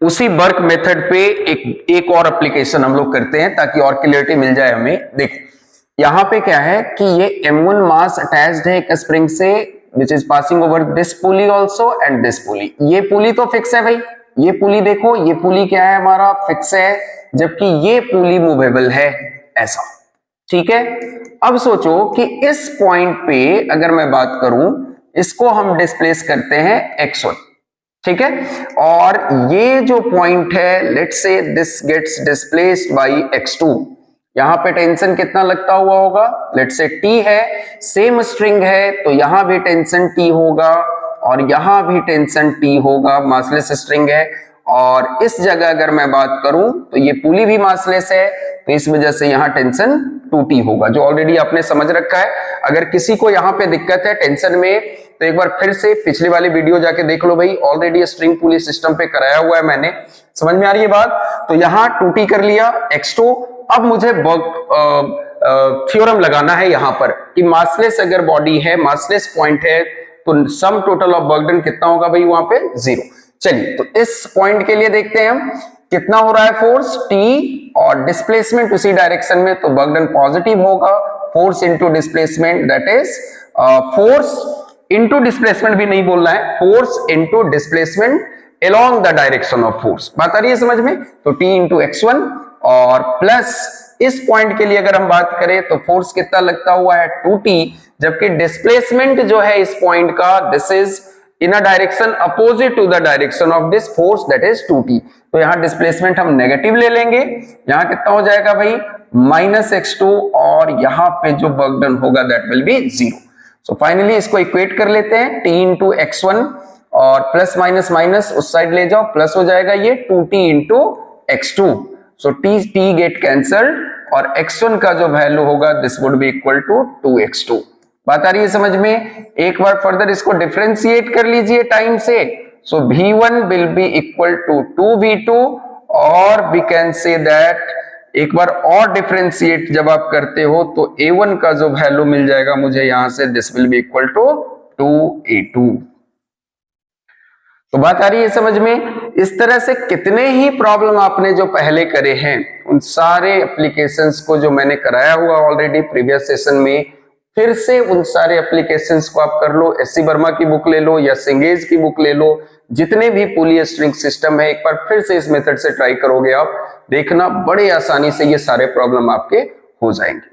उसी work method पे एक और एप्लीकेशन हम लोग करते हैं ताकि और क्लियरिटी मिल जाए हमें। देखो यहां पे क्या है कि ये M1 मास अटैच्ड है एक स्प्रिंग से which is passing over this pulley also and this pulley. ये पुली तो फिक्स है भाई, ये पुली देखो, ये पुली क्या है हमारा फिक्स है, जबकि ये पुली मूवेबल है ऐसा। ठीक है, अब सोचो कि इस पॉइंट पे अगर मैं बात करूं, इसको हम डिस्प्लेस करते हैं x1। ठीक है, और ये जो पॉइंट है let's say this gets displaced by x2। यहां पे टेंशन कितना लगता हुआ होगा, लेट्स से t है, सेम स्ट्रिंग है तो यहां भी टेंशन t होगा और यहां भी टेंशन t होगा, मासलेस स्ट्रिंग है। और इस जगह अगर मैं बात करूं तो ये पुली भी मासलेस है तो इस वजह से यहां टेंशन 2t होगा, जो ऑलरेडी आपने समझ रखा है। अगर किसी को यहां पे दिक्कत है टेंशन में तो एक बार फिर से पिछली वाली वीडियो जाके देख लो भाई, ऑलरेडी स्ट्रिंग पुली सिस्टम पे कराया हुआ है मैंने। समझ में आ रही है बात? तो यहां 2t कर लिया x2। अब मुझे थ्योरम लगाना है यहां पर कि मासलेस अगर बॉडी है, मासलेस पॉइंट है, तो sum total of work done कितना होगा भाई वहां पे 0। चलिए तो इस पॉइंट के लिए देखते हैं हम कितना हो रहा है फोर्स T और डिस्प्लेसमेंट उसी डायरेक्शन में, तो वर्क डन पॉजिटिव होगा। Force into displacement that is force into displacement भी नहीं बोलना है, force into displacement along the direction of force. बात आ रही है समझ में? तो T इंटू x1 और प्लस इस पॉइंट के लिए अगर हम बात करें तो फोर्स कितना लगता हुआ है 2t, जबकि डिस्प्लेसमेंट जो है इस पॉइंट का this is in a direction opposite to the direction of this force that is 2t। तो यहां डिस्प्लेसमेंट हम नेगेटिव ले लेंगे, यहां कितना हो जाएगा भाई -x2 और यहां पे जो वर्क डन होगा that will be 0। So finally इसको इक्वेट कर लेते हैं, t इंटू x1 और प्लस माइनस माइनस उस साइड ले जाओ, प्लस हो जाएगा ये 2t into x2। So t get cancelled और x1 का जो वैल्यू होगा this would be equal to 2x2। बात आ रही है समझ में? एक बार फर्दर इसको डिफरेंशिएट कर लीजिए टाइम से। So v1 will be equal to 2v2 और वी कैन से दैट एक बार और डिफरेंशिएट जब आप करते हो तो a1 का जो वैल्यू मिल जाएगा मुझे यहां से this will be equal to 2a2। तो बात आ रही है समझ में? इस तरह से कितने ही प्रॉब्लम आपने जो पहले करे हैं उन सारे एप्लीकेशंस को जो मैंने कराया हुआ ऑलरेडी प्रीवियस सेशन में, फिर से उन सारे एप्लीकेशंस को आप कर लो। एससी वर्मा की बुक ले लो या सिंगेज की बुक ले लो, जितने भी पुली स्ट्रिंग सिस्टम है एक बार फिर से इस मेथड से ट्राई करोगे आप, देखना बड़े आसानी से ये सारे प्रॉब्लम आपके हो जाएंगे।